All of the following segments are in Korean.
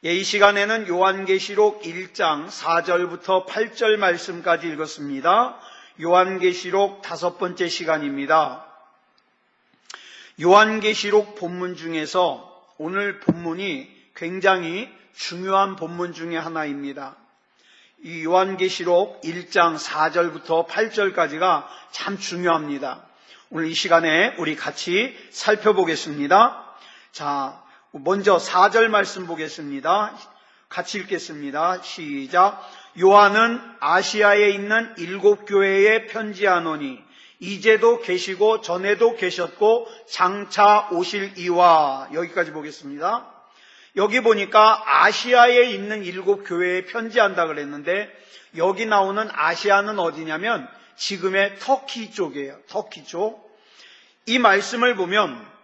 이 시간에는 요한계시록 1장 4절부터 8절 말씀까지 읽었습니다. 요한계시록 5번째 시간입니다. 요한계시록 본문 중에서 오늘 본문이 굉장히 중요한 본문 중에 하나입니다. 이 요한계시록 1장 4절부터 8절까지가 참 중요합니다. 오늘 이 시간에 우리 같이 살펴보겠습니다. 자, 먼저 4절 말씀 보겠습니다. 같이 읽겠습니다. 시작. 요한은 아시아에 있는 7교회에 편지하노니 이제도 계시고 전에도 계셨고 장차 오실 이와. 여기까지 보겠습니다. 여기 보니까 아시아에 있는 7교회에 편지한다 그랬는데 여기 나오는 아시아는 어디냐면 지금의 터키 쪽이에요. 터키 쪽. 이 말씀을 보면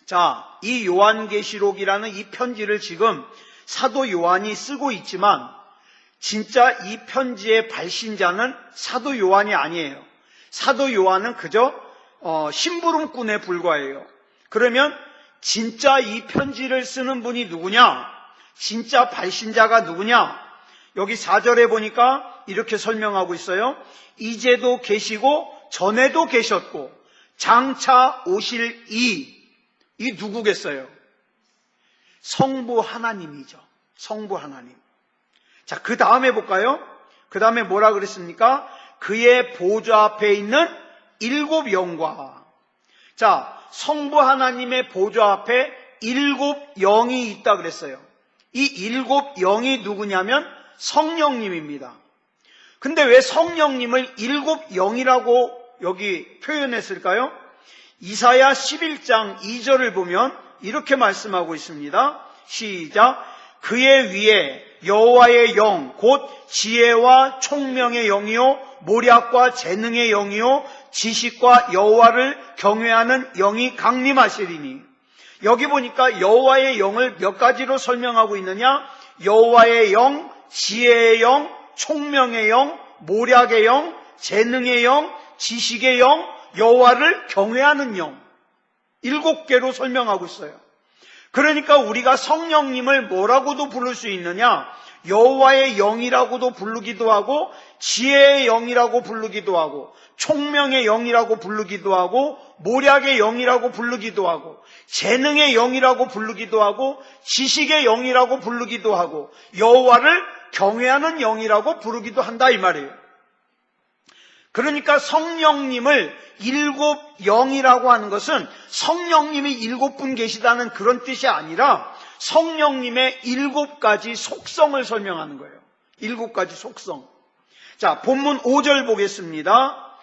자, 이 요한계시록이라는 이 편지를 지금 사도 요한이 쓰고 있지만 진짜 이 편지의 발신자는 사도 요한이 아니에요. 사도 요한은 그저 심부름꾼에 불과해요. 그러면 진짜 이 편지를 쓰는 분이 누구냐? 진짜 발신자가 누구냐? 여기 4절에 보니까 이렇게 설명하고 있어요. 이제도 계시고 전에도 계셨고 장차 오실 이 누구겠어요? 성부 하나님이죠. 성부 하나님. 자, 그 다음에 볼까요? 그 다음에 뭐라 그랬습니까? 그의 보좌 앞에 있는 7 영과. 자, 성부 하나님의 보좌 앞에 7 영이 있다 그랬어요. 이 7 영이 누구냐면 성령님입니다. 근데 왜 성령님을 7 영이라고 여기 표현했을까요? 이사야 11장 2절을 보면 이렇게 말씀하고 있습니다. 시작. 그의 위에 여호와의 영 곧 지혜와 총명의 영이요 모략과 재능의 영이요 지식과 여호와를 경외하는 영이 강림하시리니. 여기 보니까 여호와의 영을 몇 가지로 설명하고 있느냐? 여호와의 영, 지혜의 영, 총명의 영, 모략의 영, 재능의 영, 지식의 영, 여호와를 경외하는 영. 7개로 설명하고 있어요. 그러니까 우리가 성령님을 뭐라고도 부를 수 있느냐? 여호와의 영이라고도 부르기도 하고 지혜의 영이라고 부르기도 하고 총명의 영이라고 부르기도 하고 모략의 영이라고 부르기도 하고 재능의 영이라고 부르기도 하고 지식의 영이라고 부르기도 하고 여호와를 경외하는 영이라고 부르기도 한다 이 말이에요. 그러니까 성령님을 7 영이라고 하는 것은 성령님이 7분 계시다는 그런 뜻이 아니라 성령님의 7가지 속성을 설명하는 거예요. 7가지 속성. 자, 본문 5절 보겠습니다.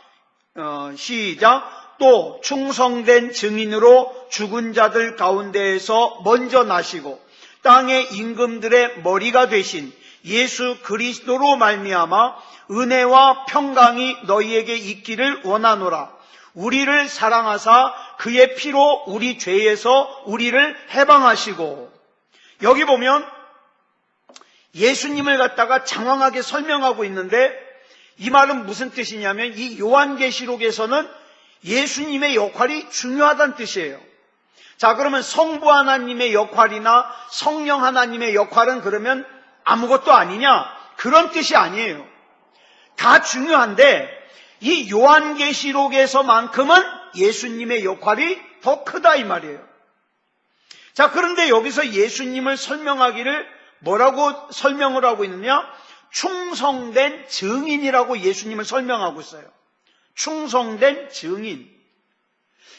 시작. 또 충성된 증인으로 죽은 자들 가운데에서 먼저 나시고 땅의 임금들의 머리가 되신 예수 그리스도로 말미암아 은혜와 평강이 너희에게 있기를 원하노라. 우리를 사랑하사 그의 피로 우리 죄에서 우리를 해방하시고. 여기 보면 예수님을 갖다가 장황하게 설명하고 있는데 이 말은 무슨 뜻이냐면 이 요한계시록에서는 예수님의 역할이 중요하다는 뜻이에요. 자, 그러면 성부 하나님의 역할이나 성령 하나님의 역할은 그러면 아무것도 아니냐? 그런 뜻이 아니에요. 다 중요한데 이 요한계시록에서만큼은 예수님의 역할이 더 크다 이 말이에요. 자, 그런데 여기서 예수님을 설명하기를 뭐라고 설명을 하고 있느냐? 충성된 증인이라고 예수님을 설명하고 있어요. 충성된 증인.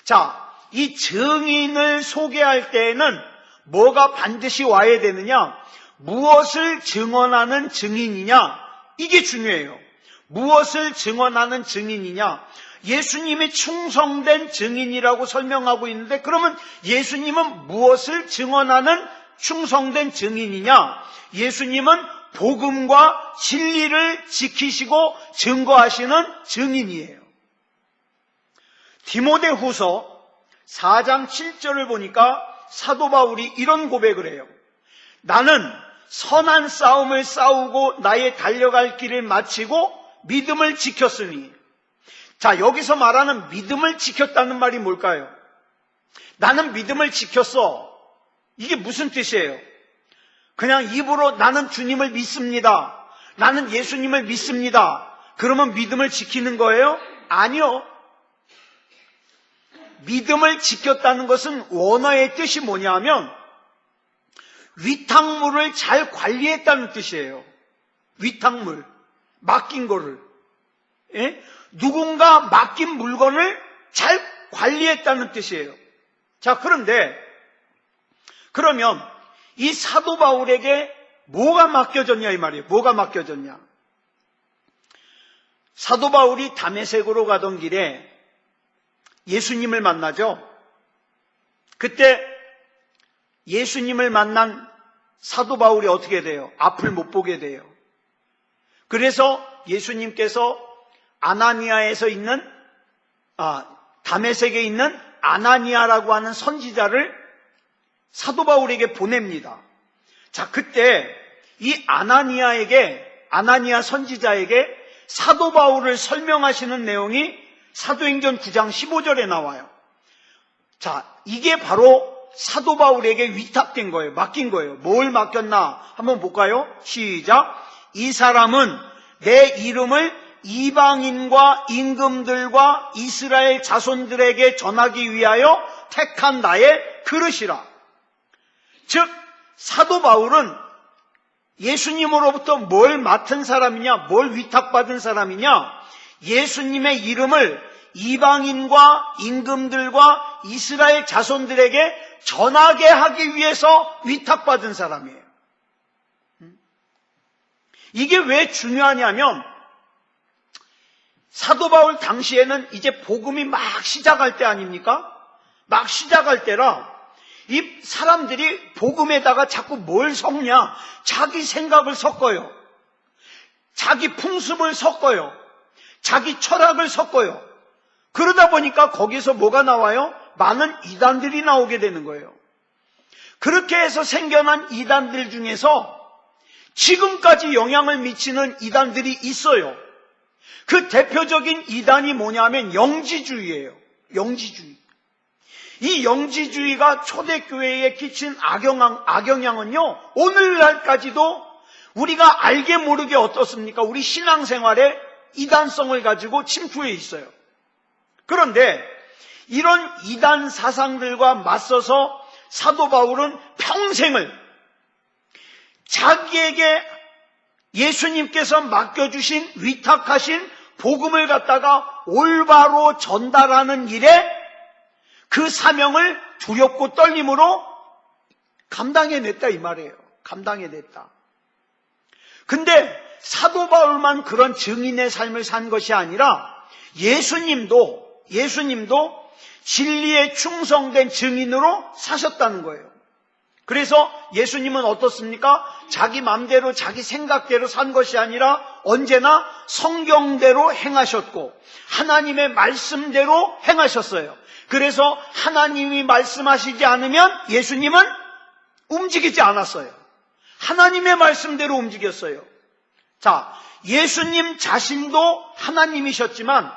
자, 이 증인을 소개할 때에는 뭐가 반드시 와야 되느냐? 무엇을 증언하는 증인이냐? 이게 중요해요. 무엇을 증언하는 증인이냐? 예수님이 충성된 증인이라고 설명하고 있는데 그러면 예수님은 무엇을 증언하는 충성된 증인이냐? 예수님은 복음과 진리를 지키시고 증거하시는 증인이에요. 디모데후서 4장 7절을 보니까 사도 바울이 이런 고백을 해요. 나는 선한 싸움을 싸우고 나의 달려갈 길을 마치고 믿음을 지켰으니. 자, 여기서 말하는 믿음을 지켰다는 말이 뭘까요? 나는 믿음을 지켰어. 이게 무슨 뜻이에요? 그냥 입으로 나는 주님을 믿습니다, 나는 예수님을 믿습니다, 그러면 믿음을 지키는 거예요? 아니요. 믿음을 지켰다는 것은 원어의 뜻이 뭐냐 하면 위탁물을 잘 관리했다는 뜻이에요. 위탁물, 맡긴 거를. 예? 누군가 맡긴 물건을 잘 관리했다는 뜻이에요. 자, 그러면 이 사도 바울에게 뭐가 맡겨졌냐 이 말이에요. 뭐가 맡겨졌냐. 사도 바울이 다메섹으로 가던 길에 예수님을 만나죠. 그때 예수님을 만난 사도 바울이 어떻게 돼요? 앞을 못 보게 돼요. 그래서 예수님께서 아나니아에서 있는 다메섹에 있는 아나니아라고 하는 선지자를 사도 바울에게 보냅니다. 자, 그때 이 아나니아 선지자에게 사도 바울을 설명하시는 내용이 사도행전 9장 15절에 나와요. 자, 이게 바로 사도 바울에게 위탁된 거예요. 맡긴 거예요. 뭘 맡겼나 한번 볼까요? 시작. 이 사람은 내 이름을 이방인과 임금들과 이스라엘 자손들에게 전하기 위하여 택한 나의 그릇이라. 즉 사도 바울은 예수님으로부터 뭘 맡은 사람이냐, 뭘 위탁받은 사람이냐, 예수님의 이름을 이방인과 임금들과 이스라엘 자손들에게 전하게 하기 위해서 위탁받은 사람이에요. 이게 왜 중요하냐면 사도 바울 당시에는 이제 복음이 막 시작할 때 아닙니까? 막 시작할 때라 이 사람들이 복음에다가 자꾸 뭘 섞냐? 자기 생각을 섞어요. 자기 풍습을 섞어요. 자기 철학을 섞어요. 그러다 보니까 거기서 뭐가 나와요? 많은 이단들이 나오게 되는 거예요. 그렇게 해서 생겨난 이단들 중에서 지금까지 영향을 미치는 이단들이 있어요. 그 대표적인 이단이 뭐냐면 영지주의예요. 영지주의. 이 영지주의가 초대교회에 끼친 악영향은요, 오늘날까지도 우리가 알게 모르게 어떻습니까? 우리 신앙생활에 이단성을 가지고 침투해 있어요. 그런데 이런 이단 사상들과 맞서서 사도 바울은 평생을 자기에게 예수님께서 맡겨주신 위탁하신 복음을 갖다가 올바로 전달하는 일에 그 사명을 두렵고 떨림으로 감당해냈다 이 말이에요. 감당해냈다. 근데 사도 바울만 그런 증인의 삶을 산 것이 아니라 예수님도 진리에 충성된 증인으로 사셨다는 거예요. 그래서 예수님은 어떻습니까? 자기 마음대로 자기 생각대로 산 것이 아니라 언제나 성경대로 행하셨고 하나님의 말씀대로 행하셨어요. 그래서 하나님이 말씀하시지 않으면 예수님은 움직이지 않았어요. 하나님의 말씀대로 움직였어요. 자, 예수님 자신도 하나님이셨지만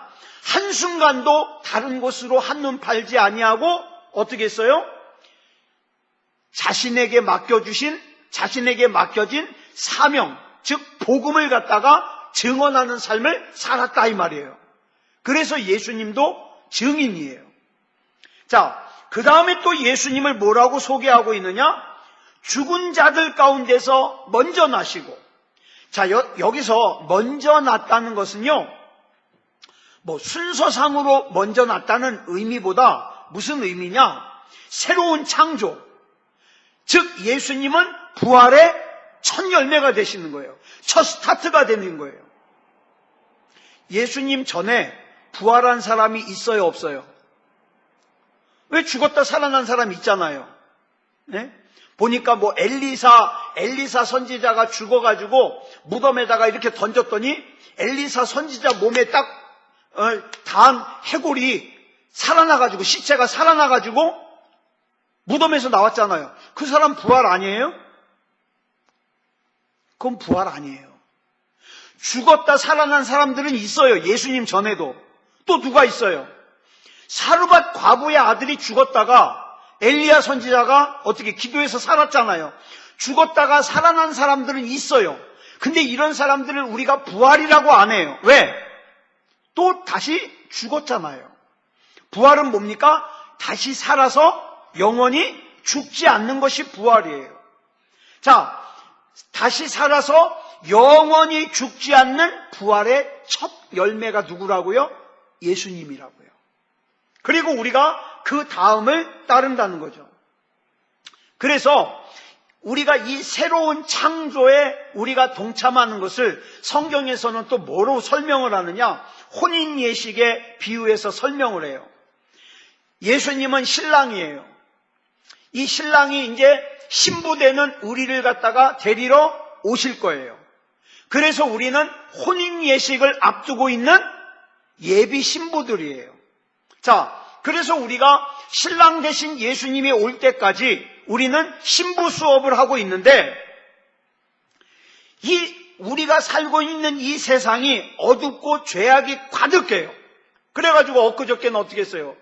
한순간도 다른 곳으로 한눈 팔지 아니하고 어떻게 했어요? 자신에게 맡겨진 사명, 즉 복음을 갖다가 증언하는 삶을 살았다 이 말이에요. 그래서 예수님도 증인이에요. 자, 그 다음에 또 예수님을 뭐라고 소개하고 있느냐? 죽은 자들 가운데서 먼저 나시고. 자, 여기서 먼저 났다는 것은요, 순서상으로 먼저 났다는 의미보다 무슨 의미냐? 새로운 창조. 즉 예수님은 부활의 첫 열매가 되시는 거예요. 첫 스타트가 되는 거예요. 예수님 전에 부활한 사람이 있어요, 없어요? 왜 죽었다 살아난 사람이 있잖아요. 네? 보니까 엘리사 선지자가 죽어가지고 무덤에다가 이렇게 던졌더니 엘리사 선지자 몸에 딱 닿은 해골이 살아나가지고, 시체가 살아나가지고 무덤에서 나왔잖아요. 그 사람 부활 아니에요? 그건 부활 아니에요. 죽었다 살아난 사람들은 있어요. 예수님 전에도. 또 누가 있어요? 사르밧 과부의 아들이 죽었다가 엘리야 선지자가 어떻게 기도해서 살았잖아요. 죽었다가 살아난 사람들은 있어요. 근데 이런 사람들을 우리가 부활이라고 안 해요. 왜? 또 다시 죽었잖아요. 부활은 뭡니까? 다시 살아서 영원히 죽지 않는 것이 부활이에요. 자, 다시 살아서 영원히 죽지 않는 부활의 첫 열매가 누구라고요? 예수님이라고요. 그리고 우리가 그 다음을 따른다는 거죠. 그래서 우리가 이 새로운 창조에 우리가 동참하는 것을 성경에서는 또 뭐로 설명을 하느냐? 혼인 예식에 비유해서 설명을 해요. 예수님은 신랑이에요. 이 신랑이 이제 신부되는 우리를 갖다가 데리러 오실 거예요. 그래서 우리는 혼인 예식을 앞두고 있는 예비 신부들이에요. 자, 그래서 우리가 신랑 대신 예수님이 올 때까지 우리는 신부 수업을 하고 있는데, 우리가 살고 있는 이 세상이 어둡고 죄악이 가득해요. 그래가지고 엊그저께는 어떻게 했어요?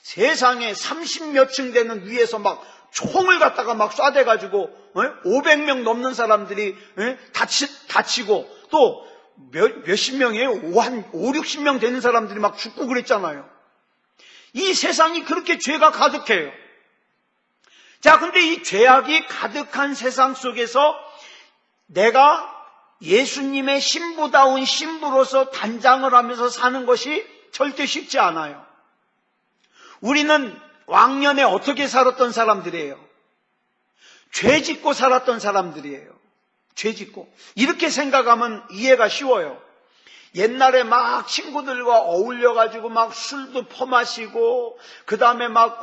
세상에 30몇 층 되는 위에서 막 총을 갖다가 막 쏴대가지고 500명 넘는 사람들이 다치고 또 몇십 명이에요? 한 5, 60명 되는 사람들이 막 죽고 그랬잖아요. 이 세상이 그렇게 죄가 가득해요. 자, 근데 이 죄악이 가득한 세상 속에서 내가 예수님의 신부다운 신부로서 단장을 하면서 사는 것이 절대 쉽지 않아요. 우리는 왕년에 어떻게 살았던 사람들이에요? 죄 짓고 살았던 사람들이에요. 죄 짓고. 이렇게 생각하면 이해가 쉬워요. 옛날에 막 친구들과 어울려가지고 막 술도 퍼마시고, 그 다음에 막,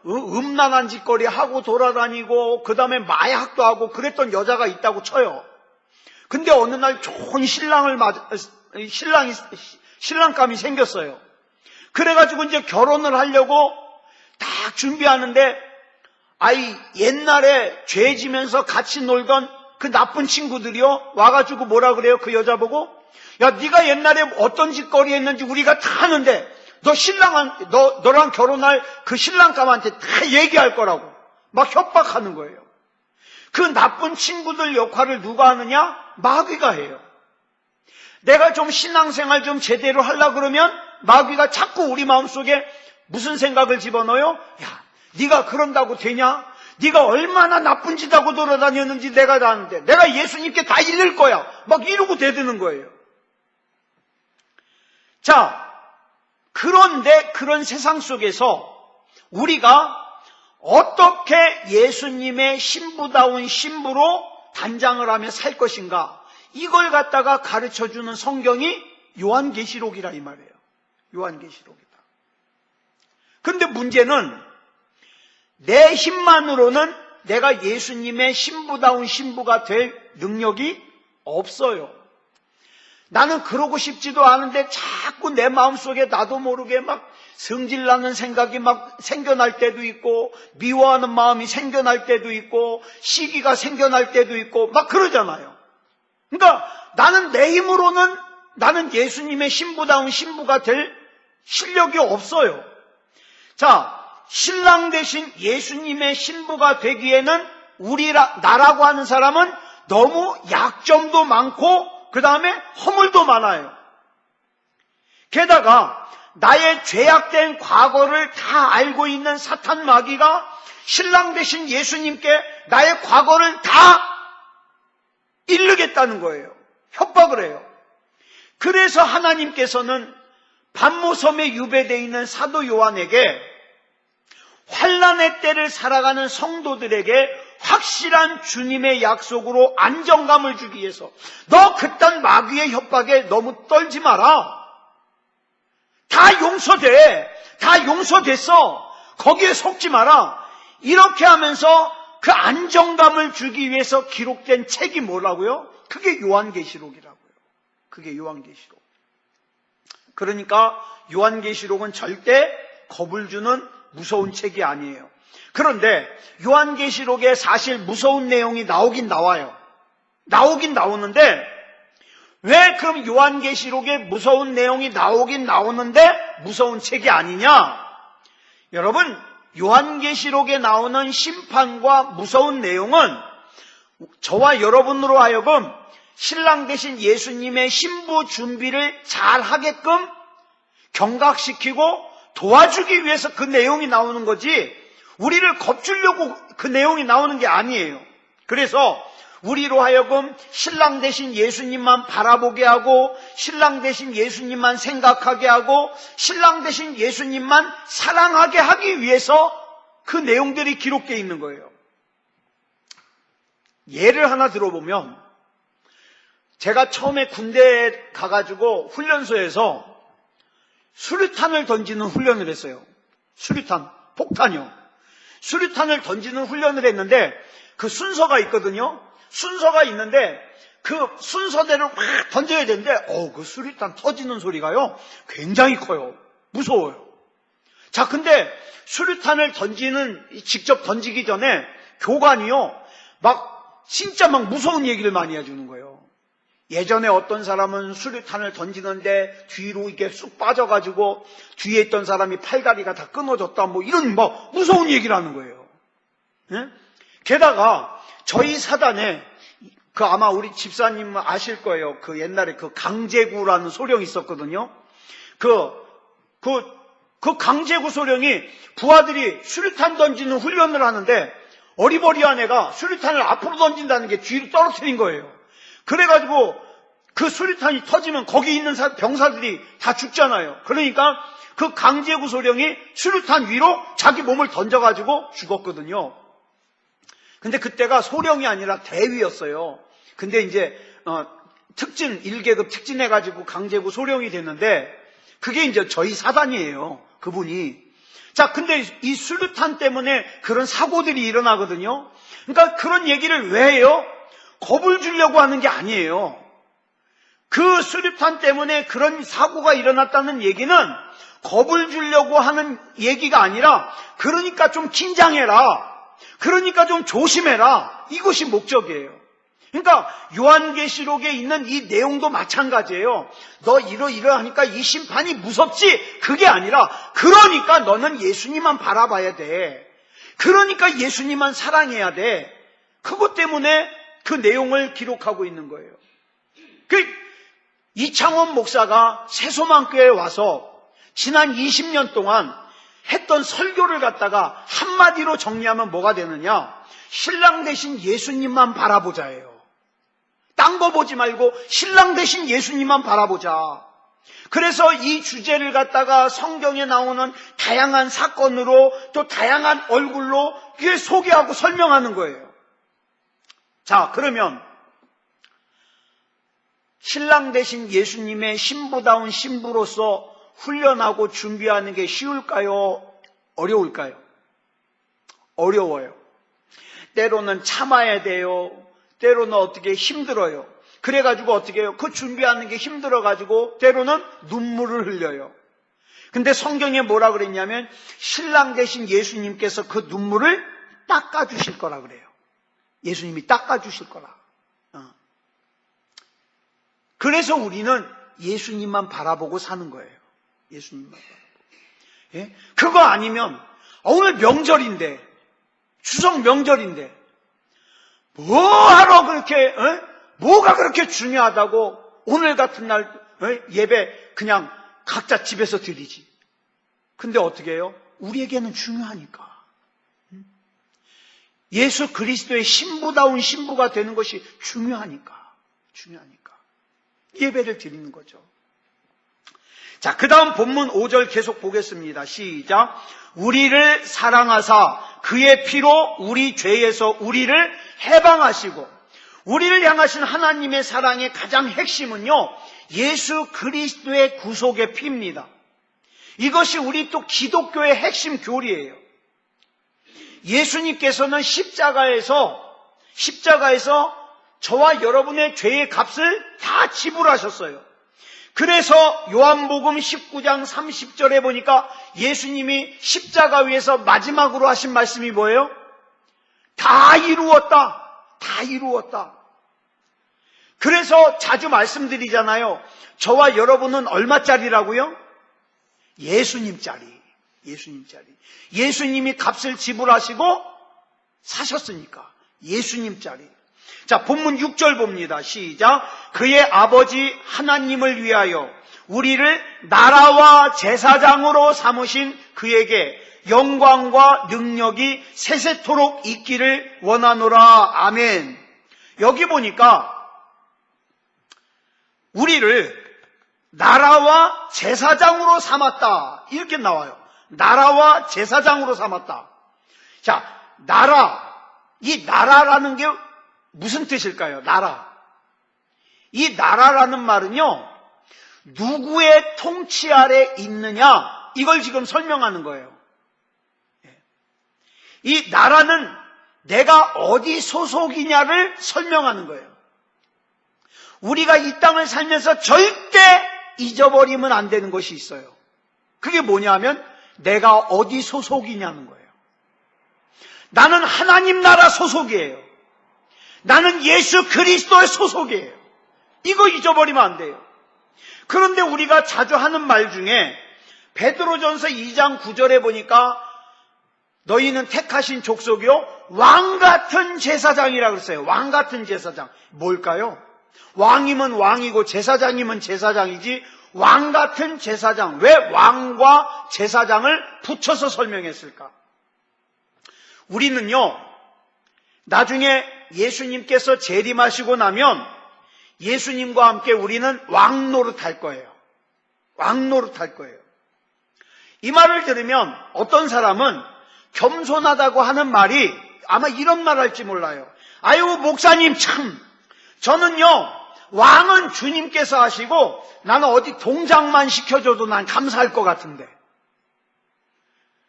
음란한 짓거리 하고 돌아다니고, 그 다음에 마약도 하고 그랬던 여자가 있다고 쳐요. 근데 어느 날 좋은 신랑감이 생겼어요. 그래가지고 이제 결혼을 하려고 딱 준비하는데, 옛날에 죄 지면서 같이 놀던 그 나쁜 친구들이요, 와가지고 뭐라 그래요? 그 여자 보고, 야, 네가 옛날에 어떤 짓거리 했는지 우리가 다 아는데, 너랑 결혼할 그 신랑감한테 다 얘기할 거라고 막 협박하는 거예요. 그 나쁜 친구들 역할을 누가 하느냐? 마귀가 해요. 내가 좀 신앙생활 좀 제대로 하려고 그러면 마귀가 자꾸 우리 마음속에 무슨 생각을 집어넣어요? 야, 네가 그런다고 되냐? 네가 얼마나 나쁜 짓 하고 돌아다녔는지 내가 다 아는데, 내가 예수님께 다 잃을 거야. 막 이러고 대드는 거예요. 자, 그런데 그런 세상 속에서 우리가 어떻게 예수님의 신부다운 신부로 단장을 하며 살 것인가, 이걸 갖다가 가르쳐주는 성경이 요한계시록이라 이 말이에요. 요한계시록이다. 그런데 문제는 내 힘만으로는 내가 예수님의 신부다운 신부가 될 능력이 없어요. 나는 그러고 싶지도 않은데 자꾸 내 마음속에 나도 모르게 막 성질나는 생각이 막 생겨날 때도 있고, 미워하는 마음이 생겨날 때도 있고, 시기가 생겨날 때도 있고 막 그러잖아요. 그러니까 나는 내 힘으로는 나는 예수님의 신부다운 신부가 될 실력이 없어요. 자, 신랑 대신 예수님의 신부가 되기에는 나라고 하는 사람은 너무 약점도 많고 그 다음에 허물도 많아요. 게다가 나의 죄악된 과거를 다 알고 있는 사탄 마귀가 신랑 대신 예수님께 나의 과거를 다 이르겠다는 거예요. 협박을 해요. 그래서 하나님께서는 반모섬에 유배되어 있는 사도 요한에게 환난의 때를 살아가는 성도들에게 확실한 주님의 약속으로 안정감을 주기 위해서, 너 그딴 마귀의 협박에 너무 떨지 마라. 다 용서됐어. 거기에 속지 마라. 이렇게 하면서 그 안정감을 주기 위해서 기록된 책이 뭐라고요? 그게 요한계시록이라고요. 그게 요한계시록. 그러니까 요한계시록은 절대 겁을 주는 무서운 책이 아니에요. 그런데 요한계시록에 사실 무서운 내용이 나오긴 나와요. 나오긴 나오는데, 왜 그럼 요한계시록에 무서운 내용이 나오긴 나오는데 무서운 책이 아니냐? 여러분, 요한계시록에 나오는 심판과 무서운 내용은 저와 여러분으로 하여금 신랑 되신 예수님의 신부 준비를 잘 하게끔 경각시키고 도와주기 위해서 그 내용이 나오는 거지, 우리를 겁주려고 그 내용이 나오는 게 아니에요. 그래서 우리로 하여금 신랑 되신 예수님만 바라보게 하고, 신랑 되신 예수님만 생각하게 하고, 신랑 되신 예수님만 사랑하게 하기 위해서 그 내용들이 기록되어 있는 거예요. 예를 하나 들어보면, 제가 처음에 군대에 가가지고 훈련소에서 수류탄을 던지는 훈련을 했어요. 수류탄, 폭탄이요. 수류탄을 던지는 훈련을 했는데 그 순서가 있거든요. 순서가 있는데 그 순서대로 막 던져야 되는데 그 수류탄 터지는 소리가요 굉장히 커요. 무서워요. 자, 근데 수류탄을 직접 던지기 전에 교관이요 진짜 무서운 얘기를 많이 해주는 거예요. 예전에 어떤 사람은 수류탄을 던지는데 뒤로 이게 쑥 빠져가지고 뒤에 있던 사람이 팔다리가 다 끊어졌다, 이런 무서운 얘기를 하는 거예요. 네? 게다가 저희 사단에 아마 우리 집사님 아실 거예요. 그 옛날에 그 강제구라는 소령이 있었거든요. 그 강제구 소령이 부하들이 수류탄 던지는 훈련을 하는데 어리버리한 애가 수류탄을 앞으로 던진다는 게 뒤로 떨어뜨린 거예요. 그래가지고 그 수류탄이 터지면 거기 있는 병사들이 다 죽잖아요. 그러니까 그 강제구 소령이 수류탄 위로 자기 몸을 던져가지고 죽었거든요. 근데 그때가 소령이 아니라 대위였어요. 근데 이제 특진 1계급 특진해가지고 강제구 소령이 됐는데 그게 이제 저희 사단이에요. 그분이. 자, 근데 이 수류탄 때문에 그런 사고들이 일어나거든요. 그러니까 그런 얘기를 왜 해요? 겁을 주려고 하는 게 아니에요. 그 수류탄 때문에 그런 사고가 일어났다는 얘기는 겁을 주려고 하는 얘기가 아니라, 그러니까 좀 긴장해라, 그러니까 좀 조심해라, 이것이 목적이에요. 그러니까 요한계시록에 있는 이 내용도 마찬가지예요. 너 이러하니까 이 심판이 무섭지? 그게 아니라, 그러니까 너는 예수님만 바라봐야 돼. 그러니까 예수님만 사랑해야 돼. 그것 때문에 그 내용을 기록하고 있는 거예요. 이창원 목사가 새소망교회에 와서 지난 20년 동안 했던 설교를 갖다가 한마디로 정리하면 뭐가 되느냐? 신랑 되신 예수님만 바라보자예요. 딴 거 보지 말고 신랑 되신 예수님만 바라보자. 그래서 이 주제를 갖다가 성경에 나오는 다양한 사건으로 또 다양한 얼굴로 소개하고 설명하는 거예요. 자, 그러면 신랑 되신 예수님의 신부다운 신부로서 훈련하고 준비하는 게 쉬울까요? 어려울까요? 어려워요. 때로는 참아야 돼요. 때로는 어떻게 힘들어요. 그래가지고 어떻게 해요? 그 준비하는 게 힘들어가지고 때로는 눈물을 흘려요. 근데 성경에 뭐라 그랬냐면 신랑 되신 예수님께서 그 눈물을 닦아주실 거라 그래요. 예수님이 닦아주실 거라. 그래서 우리는 예수님만 바라보고 사는 거예요. 예수님만 바라보고. 예? 그거 아니면 오늘 명절인데, 추석 명절인데 뭐하러 그렇게 뭐가 그렇게 중요하다고 오늘 같은 날 예배 그냥 각자 집에서 드리지. 근데 어떻게 해요? 우리에게는 중요하니까. 예수 그리스도의 신부다운 신부가 되는 것이 중요하니까 예배를 드리는 거죠. 자, 그 다음 본문 5절 계속 보겠습니다. 시작. 우리를 사랑하사 그의 피로 우리 죄에서 우리를 해방하시고, 우리를 향하신 하나님의 사랑의 가장 핵심은요, 예수 그리스도의 구속의 피입니다. 이것이 우리 또 기독교의 핵심 교리예요. 예수님께서는 십자가에서 저와 여러분의 죄의 값을 다 지불하셨어요. 그래서 요한복음 19장 30절에 보니까 예수님이 십자가 위에서 마지막으로 하신 말씀이 뭐예요? 다 이루었다. 다 이루었다. 그래서 자주 말씀드리잖아요. 저와 여러분은 얼마짜리라고요? 예수님짜리. 예수님이 값을 지불하시고 사셨으니까 예수님짜리. 자, 본문 6절 봅니다. 시작. 그의 아버지 하나님을 위하여 우리를 나라와 제사장으로 삼으신 그에게 영광과 능력이 세세토록 있기를 원하노라. 아멘. 여기 보니까 우리를 나라와 제사장으로 삼았다, 이렇게 나와요. 나라와 제사장으로 삼았다. 자, 나라, 이 나라라는 게 무슨 뜻일까요? 나라. 이 나라라는 말은요, 누구의 통치 아래 있느냐, 이걸 지금 설명하는 거예요. 이 나라는 내가 어디 소속이냐를 설명하는 거예요. 우리가 이 땅을 살면서 절대 잊어버리면 안 되는 것이 있어요. 그게 뭐냐면 내가 어디 소속이냐는 거예요. 나는 하나님 나라 소속이에요. 나는 예수 그리스도의 소속이에요. 이거 잊어버리면 안 돼요. 그런데 우리가 자주 하는 말 중에 베드로전서 2장 9절에 보니까 너희는 택하신 족속이요 왕같은 제사장이라고 그랬어요. 왕같은 제사장. 뭘까요? 왕이면 왕이고 제사장이면 제사장이지 왕같은 제사장. 왜 왕과 제사장을 붙여서 설명했을까? 우리는요, 나중에 예수님께서 재림하시고 나면 예수님과 함께 우리는 왕노릇할 거예요. 왕노릇할 거예요. 이 말을 들으면 어떤 사람은 겸손하다고 하는 말이 아마 이런 말 할지 몰라요. 아유, 목사님 참, 저는요, 왕은 주님께서 하시고 나는 어디 동작만 시켜줘도 난 감사할 것 같은데.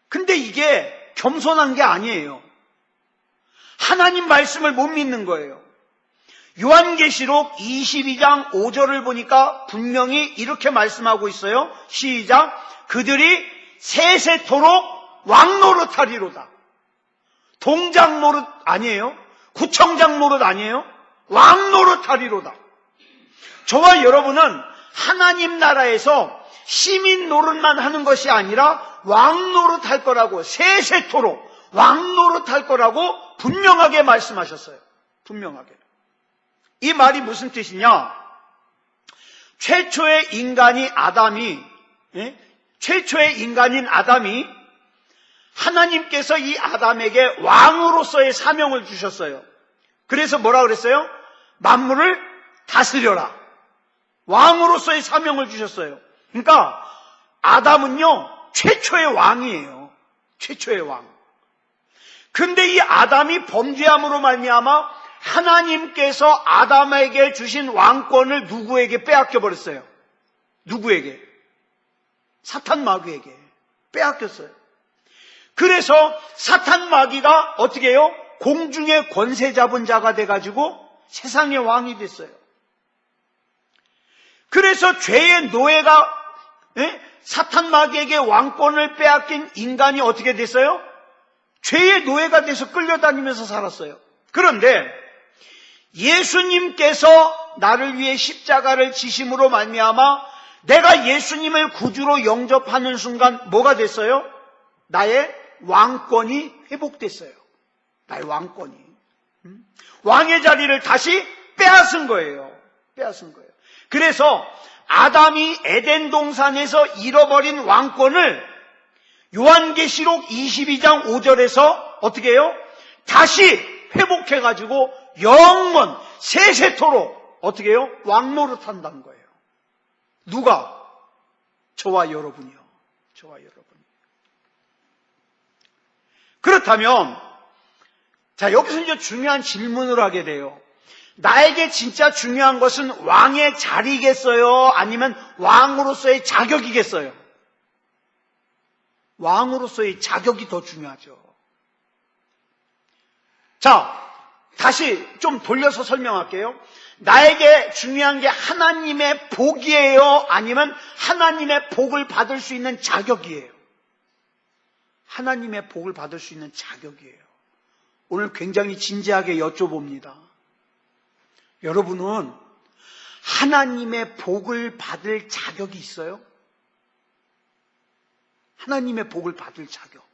근데 이게 겸손한 게 아니에요. 하나님 말씀을 못 믿는 거예요. 요한계시록 22장 5절을 보니까 분명히 이렇게 말씀하고 있어요. 시작. 그들이 세세토록 왕노릇하리로다. 동작 노릇 아니에요. 구청장 노릇 아니에요. 왕노릇하리로다. 저와 여러분은 하나님 나라에서 시민 노릇만 하는 것이 아니라 왕노릇할 거라고, 세세토록 왕노릇할 거라고 분명하게 말씀하셨어요. 분명하게. 이 말이 무슨 뜻이냐? 최초의 인간인 아담이 하나님께서 이 아담에게 왕으로서의 사명을 주셨어요. 그래서 뭐라 그랬어요? 만물을 다스려라. 왕으로서의 사명을 주셨어요. 그러니까 아담은요, 최초의 왕이에요. 최초의 왕. 근데 이 아담이 범죄함으로 말미암아 하나님께서 아담에게 주신 왕권을 누구에게 빼앗겨 버렸어요? 누구에게? 사탄 마귀에게 빼앗겼어요. 그래서 사탄 마귀가 어떻게 해요? 공중의 권세 잡은 자가 돼가지고 세상의 왕이 됐어요. 그래서 죄의 노예가 사탄 마귀에게 왕권을 빼앗긴 인간이 어떻게 됐어요? 죄의 노예가 돼서 끌려다니면서 살았어요. 그런데 예수님께서 나를 위해 십자가를 지심으로 말미암아 내가 예수님을 구주로 영접하는 순간 뭐가 됐어요? 나의 왕권이 회복됐어요. 나의 왕권이. 왕의 자리를 다시 빼앗은 거예요. 빼앗은 거예요. 그래서 아담이 에덴 동산에서 잃어버린 왕권을 요한계시록 22장 5절에서 어떻게 해요? 다시 회복해가지고 영원 세세토록 어떻게 해요? 왕노릇한다는 거예요. 누가? 저와 여러분이요. 저와 여러분. 그렇다면 자, 여기서 이제 중요한 질문을 하게 돼요. 나에게 진짜 중요한 것은 왕의 자리겠어요? 아니면 왕으로서의 자격이겠어요? 왕으로서의 자격이 더 중요하죠. 자, 다시 좀 돌려서 설명할게요. 나에게 중요한 게 하나님의 복이에요? 아니면 하나님의 복을 받을 수 있는 자격이에요? 하나님의 복을 받을 수 있는 자격이에요. 오늘 굉장히 진지하게 여쭤봅니다. 여러분은 하나님의 복을 받을 자격이 있어요? 하나님의 복을 받을 자격.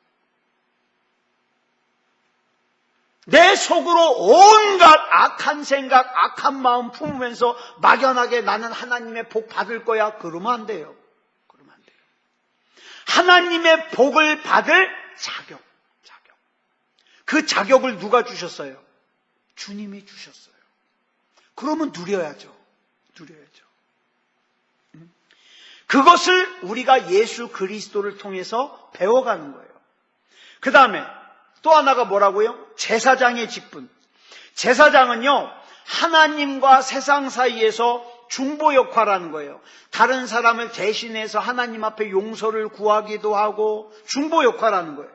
내 속으로 온갖 악한 생각, 악한 마음 품으면서 막연하게 나는 하나님의 복 받을 거야. 그러면 안 돼요. 그러면 안 돼요. 하나님의 복을 받을 자격. 그 자격을 누가 주셨어요? 주님이 주셨어요. 그러면 누려야죠. 그것을 우리가 예수 그리스도를 통해서 배워가는 거예요. 그 다음에 또 하나가 뭐라고요? 제사장의 직분. 제사장은요, 하나님과 세상 사이에서 중보 역할을 하는 거예요. 다른 사람을 대신해서 하나님 앞에 용서를 구하기도 하고 중보 역할을 하는 거예요.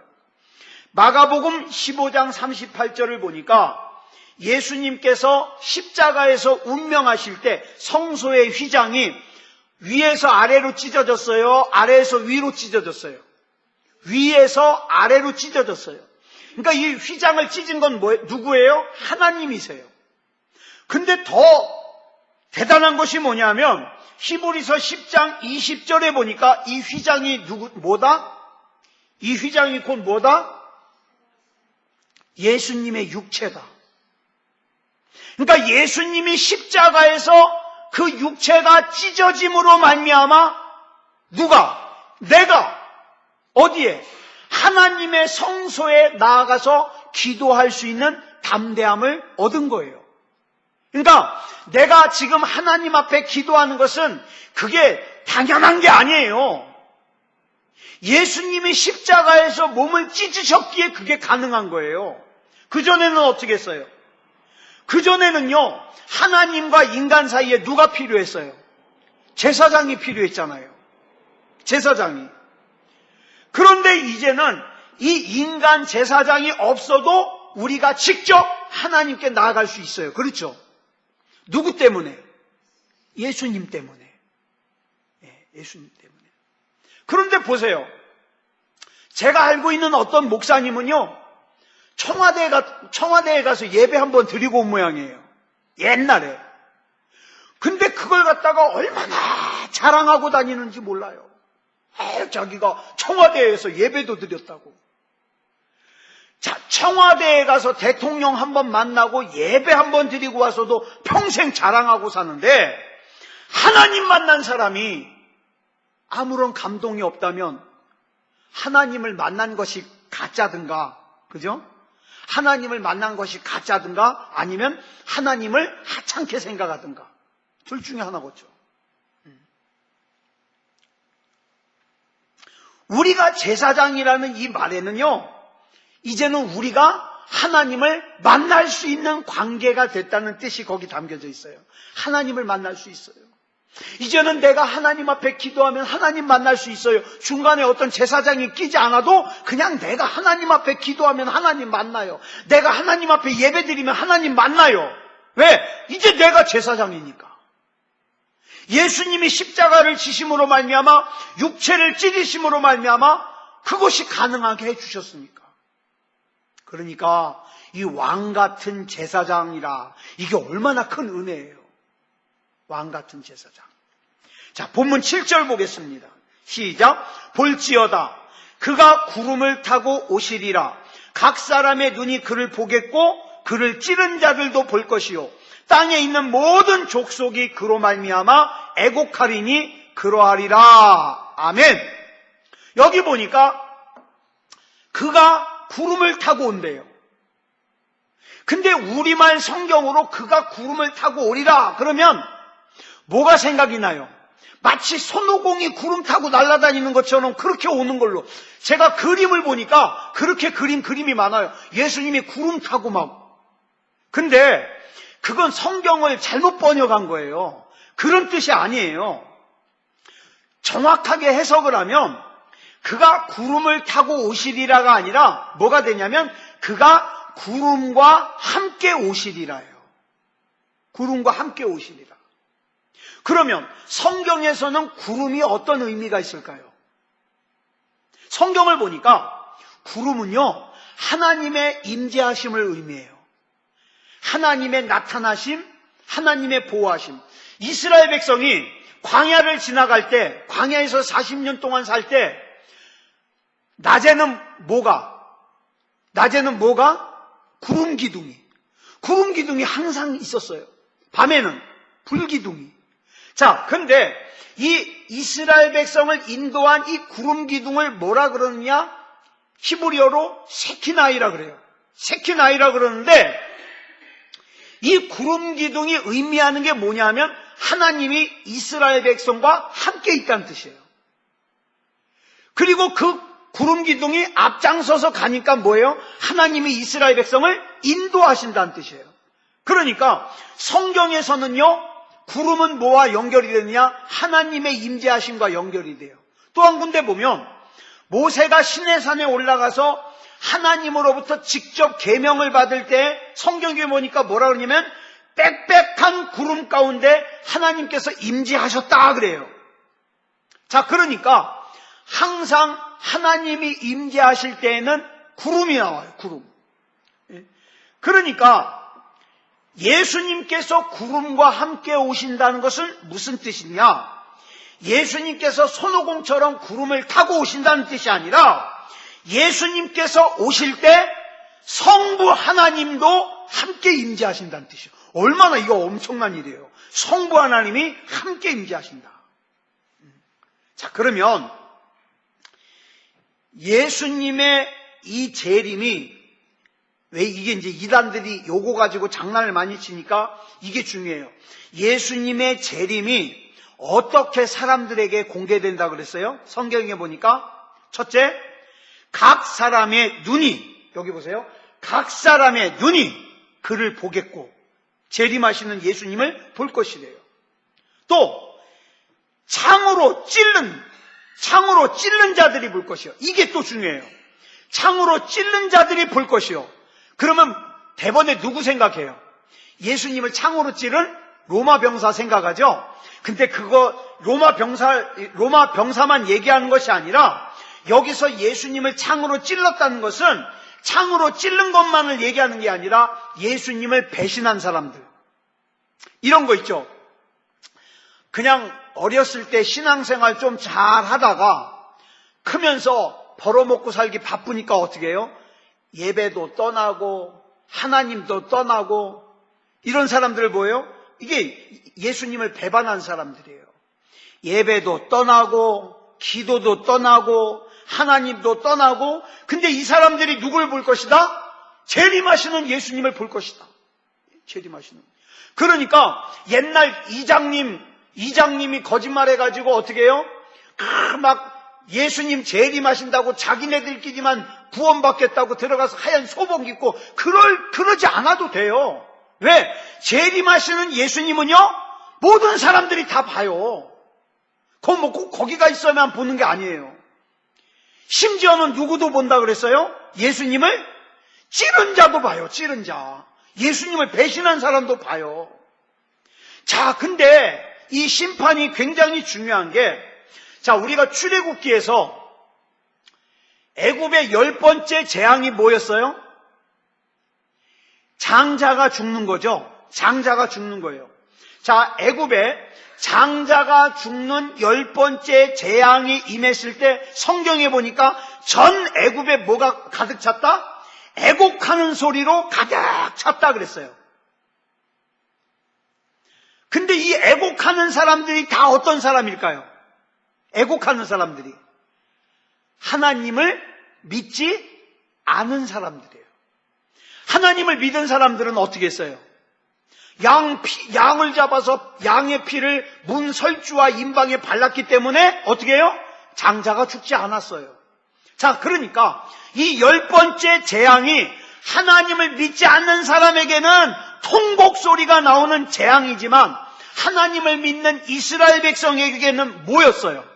마가복음 15장 38절을 보니까 예수님께서 십자가에서 운명하실 때 성소의 휘장이 위에서 아래로 찢어졌어요? 아래에서 위로 찢어졌어요? 위에서 아래로 찢어졌어요. 그러니까 이 휘장을 찢은 건 누구예요? 하나님이세요. 근데 더 대단한 것이 뭐냐면 히브리서 10장 20절에 보니까 이 휘장이 뭐다? 이 휘장이 곧 뭐다? 예수님의 육체다. 그러니까 예수님이 십자가에서 그 육체가 찢어짐으로 말미암아 내가 어디에? 하나님의 성소에 나아가서 기도할 수 있는 담대함을 얻은 거예요. 그러니까 내가 지금 하나님 앞에 기도하는 것은 그게 당연한 게 아니에요. 예수님이 십자가에서 몸을 찢으셨기에 그게 가능한 거예요. 그전에는 어떻게 했어요? 그전에는요, 하나님과 인간 사이에 누가 필요했어요? 제사장이 필요했잖아요. 제사장이. 그런데 이제는 이 인간 제사장이 없어도 우리가 직접 하나님께 나아갈 수 있어요. 그렇죠? 누구 때문에? 예수님 때문에. 예수님 때문에. 그런데 보세요. 제가 알고 있는 어떤 목사님은요, 청와대에 가서 예배 한번 드리고 온 모양이에요. 옛날에. 근데 그걸 갖다가 얼마나 자랑하고 다니는지 몰라요. 자기가 청와대에서 예배도 드렸다고. 자, 청와대에 가서 대통령 한번 만나고 예배 한번 드리고 와서도 평생 자랑하고 사는데, 하나님 만난 사람이 아무런 감동이 없다면 하나님을 만난 것이 가짜든가, 그죠? 하나님을 만난 것이 가짜든가 아니면 하나님을 하찮게 생각하든가, 둘 중에 하나겠죠. 우리가 제사장이라는 이 말에는요, 이제는 우리가 하나님을 만날 수 있는 관계가 됐다는 뜻이 거기 담겨져 있어요. 하나님을 만날 수 있어요. 이제는 내가 하나님 앞에 기도하면 하나님 만날 수 있어요. 중간에 어떤 제사장이 끼지 않아도 그냥 내가 하나님 앞에 기도하면 하나님 만나요. 내가 하나님 앞에 예배드리면 하나님 만나요. 왜? 이제 내가 제사장이니까. 예수님이 십자가를 지심으로 말미암아 육체를 찢으심으로 말미암아 그것이 가능하게 해주셨으니까. 그러니까 이 왕같은 제사장이라, 이게 얼마나 큰 은혜예요. 왕같은 제사장. 자, 본문 7절 보겠습니다. 시작. 볼지어다 그가 구름을 타고 오시리라. 각 사람의 눈이 그를 보겠고 그를 찌른 자들도 볼 것이요 땅에 있는 모든 족속이 그로 말미암아 애곡하리니 그러하리라. 아멘. 여기 보니까 그가 구름을 타고 온대요. 근데 우리말 성경으로 그가 구름을 타고 오리라 그러면 뭐가 생각이 나요? 마치 손오공이 구름 타고 날아다니는 것처럼 그렇게 오는 걸로. 제가 그림을 보니까 그렇게 그림이 많아요. 예수님이 구름 타고 막. 근데 그건 성경을 잘못 번역한 거예요. 그런 뜻이 아니에요. 정확하게 해석을 하면 그가 구름을 타고 오시리라가 아니라 뭐가 되냐면 그가 구름과 함께 오시리라예요. 구름과 함께 오시리라. 그러면 성경에서는 구름이 어떤 의미가 있을까요? 성경을 보니까 구름은요, 하나님의 임재하심을 의미해요. 하나님의 나타나심, 하나님의 보호하심. 이스라엘 백성이 광야를 지나갈 때, 광야에서 40년 동안 살 때 낮에는 뭐가? 구름 기둥이 항상 있었어요. 밤에는 불기둥이. 자, 근데 이 이스라엘 백성을 인도한 이 구름 기둥을 뭐라 그러느냐? 히브리어로 세키나이라 그래요. 세키나이라 그러는데 이 구름 기둥이 의미하는 게 뭐냐면 하나님이 이스라엘 백성과 함께 있다는 뜻이에요. 그리고 그 구름 기둥이 앞장서서 가니까 뭐예요? 하나님이 이스라엘 백성을 인도하신다는 뜻이에요. 그러니까 성경에서는요, 구름은 뭐와 연결이 되느냐? 하나님의 임재하심과 연결이 돼요. 또 한 군데 보면 모세가 시내산에 올라가서 하나님으로부터 직접 계명을 받을 때 성경에 보니까 뭐라 그러냐면 빽빽한 구름 가운데 하나님께서 임재하셨다 그래요. 자, 그러니까 항상 하나님이 임재하실 때에는 구름이 나와요. 구름. 그러니까 예수님께서 구름과 함께 오신다는 것은 무슨 뜻이냐? 예수님께서 손오공처럼 구름을 타고 오신다는 뜻이 아니라 예수님께서 오실 때 성부 하나님도 함께 임재하신다는 뜻이에요. 얼마나 이거 엄청난 일이에요. 성부 하나님이 함께 임재하신다. 자, 그러면 예수님의 이 재림이, 왜 이게 이제 이단들이 요거 가지고 장난을 많이 치니까 이게 중요해요. 예수님의 재림이 어떻게 사람들에게 공개된다 그랬어요? 성경에 보니까 첫째, 각 사람의 눈이, 여기 보세요. 각 사람의 눈이 그를 보겠고 재림하시는 예수님을 볼 것이래요. 또 창으로 찔른 자들이 볼 것이요. 이게 또 중요해요. 창으로 찔른 자들이 볼 것이요. 그러면 대번에 누구 생각해요? 예수님을 창으로 찌른 로마 병사 생각하죠? 근데 그거 로마 병사만 얘기하는 것이 아니라 여기서 예수님을 창으로 찔렀다는 것은 창으로 찔른 것만을 얘기하는 게 아니라 예수님을 배신한 사람들. 이런 거 있죠. 그냥 어렸을 때 신앙생활 좀 잘 하다가 크면서 벌어먹고 살기 바쁘니까 어떻게 해요? 예배도 떠나고 하나님도 떠나고 이런 사람들 뭐예요? 이게 예수님을 배반한 사람들이에요. 예배도 떠나고 기도도 떠나고 하나님도 떠나고, 근데 이 사람들이 누굴 볼 것이다? 재림하시는 예수님을 볼 것이다. 재림하시는. 그러니까 옛날 이장님이 거짓말해가지고 어떻게 해요? 막 예수님 재림하신다고 자기네들끼리만 구원받겠다고 들어가서 하얀 소복 입고 그러지 않아도 돼요. 왜? 재림하시는 예수님은요, 모든 사람들이 다 봐요. 그건 뭐 꼭 거기가 있어야만 보는 게 아니에요. 심지어는 누구도 본다 그랬어요? 예수님을 찌른 자도 봐요. 찌른 자. 예수님을 배신한 사람도 봐요. 자, 근데 이 심판이 굉장히 중요한 게, 자, 우리가 출애굽기에서 애굽의 10번째 재앙이 뭐였어요? 장자가 죽는 거죠. 장자가 죽는 거예요. 자, 애굽에 장자가 죽는 10번째 재앙이 임했을 때 성경에 보니까 전 애굽에 뭐가 가득 찼다? 애곡하는 소리로 가득 찼다 그랬어요. 근데 이 애곡하는 사람들이 다 어떤 사람일까요? 애곡하는 사람들이 하나님을 믿지 않은 사람들이에요. 하나님을 믿은 사람들은 어떻게 했어요? 양을 잡아서 양의 피를 문 설주와 임방에 발랐기 때문에 어떻게 해요? 장자가 죽지 않았어요. 자, 그러니까 이 10번째 재앙이 하나님을 믿지 않는 사람에게는 통곡 소리가 나오는 재앙이지만 하나님을 믿는 이스라엘 백성에게는 뭐였어요?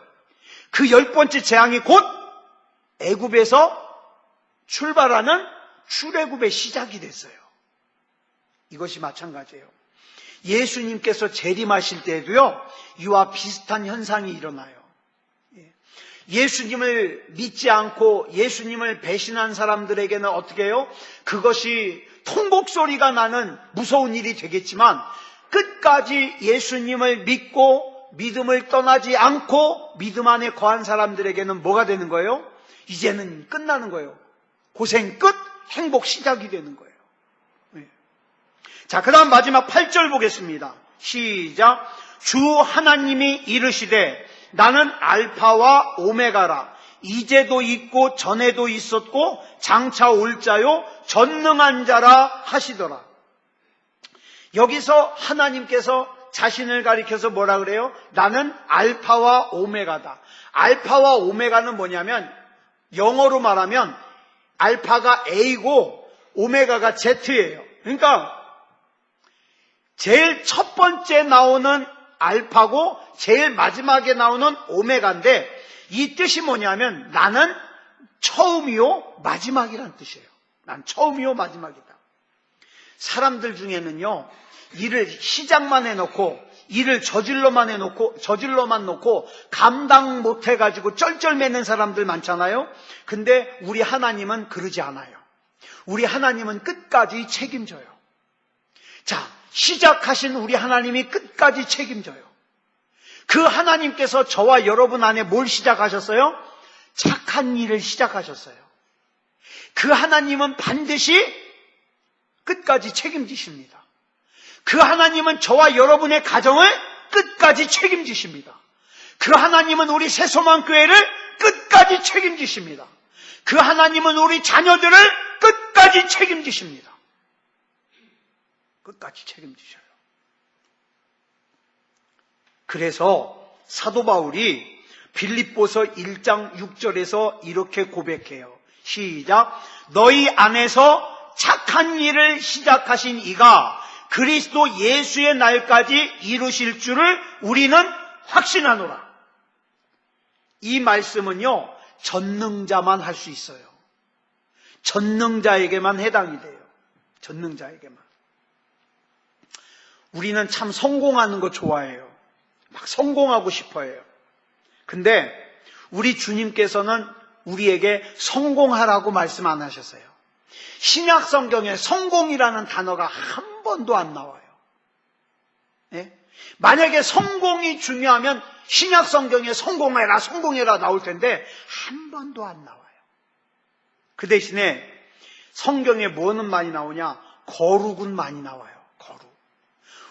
그 10번째 재앙이 곧 애굽에서 출발하는 출애굽의 시작이 됐어요. 이것이 마찬가지예요. 예수님께서 재림하실 때에도요, 이와 비슷한 현상이 일어나요. 예수님을 믿지 않고 예수님을 배신한 사람들에게는 어떻게 해요? 그것이 통곡소리가 나는 무서운 일이 되겠지만 끝까지 예수님을 믿고 믿음을 떠나지 않고 믿음 안에 거한 사람들에게는 뭐가 되는 거예요? 이제는 끝나는 거예요. 고생 끝, 행복 시작이 되는 거예요. 자, 그 다음 마지막 8절 보겠습니다. 시작. 주 하나님이 이르시되 나는 알파와 오메가라. 이제도 있고 전에도 있었고 장차 올 자요 전능한 자라 하시더라. 여기서 하나님께서 자신을 가리켜서 뭐라 그래요? 나는 알파와 오메가다. 알파와 오메가는 뭐냐면 영어로 말하면 알파가 A고 오메가가 Z예요. 그러니까 제일 첫 번째 나오는 알파고 제일 마지막에 나오는 오메가인데 이 뜻이 뭐냐면 나는 처음이요 마지막이란 뜻이에요. 난 처음이요 마지막이다. 사람들 중에는요 일을 시작만 해놓고 일을 저질러만 놓고 감당 못해가지고 쩔쩔매는 사람들 많잖아요. 근데 우리 하나님은 그러지 않아요. 우리 하나님은 끝까지 책임져요. 자, 시작하신 우리 하나님이 끝까지 책임져요. 그 하나님께서 저와 여러분 안에 뭘 시작하셨어요? 착한 일을 시작하셨어요. 그 하나님은 반드시 끝까지 책임지십니다. 그 하나님은 저와 여러분의 가정을 끝까지 책임지십니다. 그 하나님은 우리 새소망교회를 끝까지 책임지십니다. 그 하나님은 우리 자녀들을 끝까지 책임지십니다. 끝까지 책임지셔요. 그래서 사도 바울이 빌립보서 1장 6절에서 이렇게 고백해요. 시작. 너희 안에서 착한 일을 시작하신 이가 그리스도 예수의 날까지 이루실 줄을 우리는 확신하노라. 이 말씀은요 전능자만 할 수 있어요. 전능자에게만 해당이 돼요. 전능자에게만. 우리는 참 성공하는 거 좋아해요. 막 성공하고 싶어해요. 근데 우리 주님께서는 우리에게 성공하라고 말씀 안 하셨어요. 신약 성경에 성공이라는 단어가 한 번도 안 나와요. 네? 만약에 성공이 중요하면 신약 성경에 성공해라 나올 텐데 한 번도 안 나와요. 그 대신에 성경에 뭐는 많이 나오냐? 거룩은 많이 나와요. 거룩.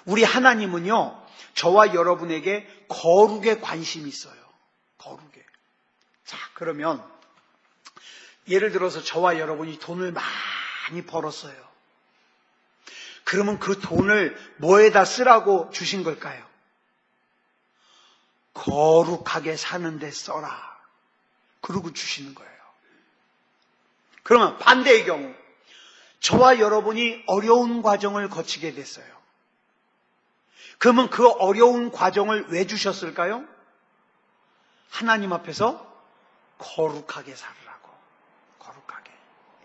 우리 하나님은요 저와 여러분에게 거룩에 관심이 있어요. 거룩에. 자, 그러면 예를 들어서 저와 여러분이 돈을 많이 벌었어요. 그러면 그 돈을 뭐에다 쓰라고 주신 걸까요? 거룩하게 사는데 써라. 그러고 주시는 거예요. 그러면 반대의 경우 저와 여러분이 어려운 과정을 거치게 됐어요. 그러면 그 어려운 과정을 왜 주셨을까요? 하나님 앞에서 거룩하게 살으라고. 거룩하게.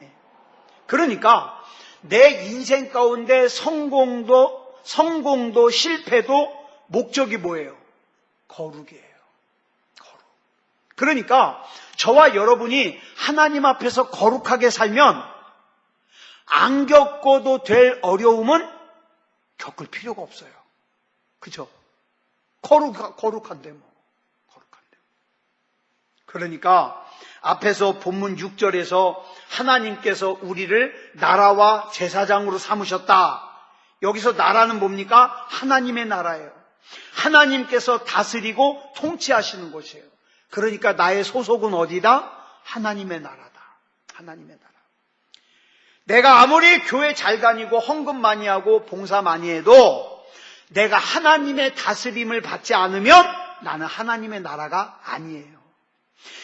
예. 그러니까 내 인생 가운데 성공도 실패도 목적이 뭐예요? 거룩이에요. 거룩. 그러니까 저와 여러분이 하나님 앞에서 거룩하게 살면 안 겪어도 될 어려움은 겪을 필요가 없어요. 그죠? 거룩한데 뭐. 거룩한데. 그러니까 앞에서 본문 6절에서 하나님께서 우리를 나라와 제사장으로 삼으셨다. 여기서 나라는 뭡니까? 하나님의 나라예요. 하나님께서 다스리고 통치하시는 곳이에요. 그러니까 나의 소속은 어디다? 하나님의 나라다. 하나님의 나라. 내가 아무리 교회 잘 다니고 헌금 많이 하고 봉사 많이 해도 내가 하나님의 다스림을 받지 않으면 나는 하나님의 나라가 아니에요.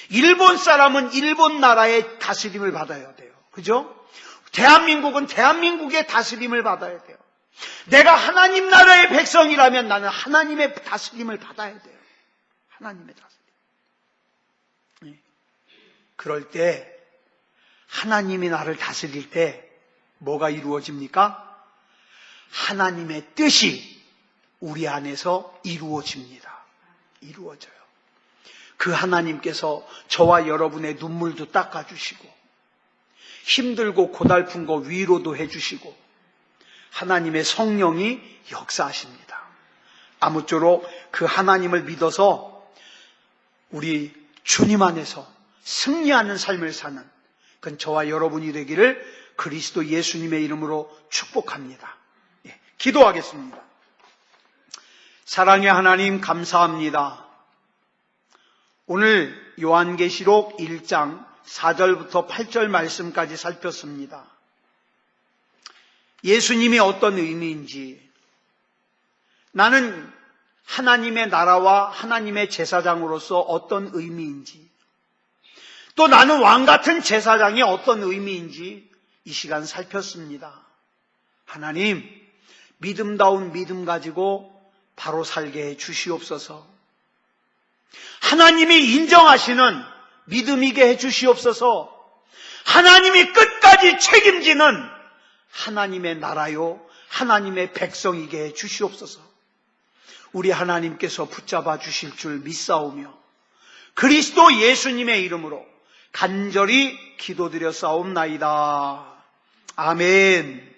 일본 사람은 일본 나라의 다스림을 받아야 돼요. 그죠? 대한민국은 대한민국의 다스림을 받아야 돼요. 내가 하나님 나라의 백성이라면 나는 하나님의 다스림을 받아야 돼요. 하나님의 다스림. 그럴 때 하나님이 나를 다스릴 때 뭐가 이루어집니까? 하나님의 뜻이 우리 안에서 이루어집니다. 이루어져요. 그 하나님께서 저와 여러분의 눈물도 닦아주시고 힘들고 고달픈 거 위로도 해주시고 하나님의 성령이 역사하십니다. 아무쪼록 그 하나님을 믿어서 우리 주님 안에서 승리하는 삶을 사는 그건 저와 여러분이 되기를 그리스도 예수님의 이름으로 축복합니다. 예. 기도하겠습니다. 사랑의 하나님 감사합니다. 오늘 요한계시록 1장 4절부터 8절 말씀까지 살폈습니다. 예수님이 어떤 의미인지, 나는 하나님의 나라와 하나님의 제사장으로서 어떤 의미인지, 또 나는 왕같은 제사장이 어떤 의미인지 이 시간 살폈습니다. 하나님, 믿음다운 믿음 가지고 바로 살게 해 주시옵소서. 하나님이 인정하시는 믿음이게 해 주시옵소서. 하나님이 끝까지 책임지는 하나님의 나라요, 하나님의 백성이게 해 주시옵소서. 우리 하나님께서 붙잡아 주실 줄 믿사오며 그리스도 예수님의 이름으로 간절히 기도드려 싸움나이다. 아멘.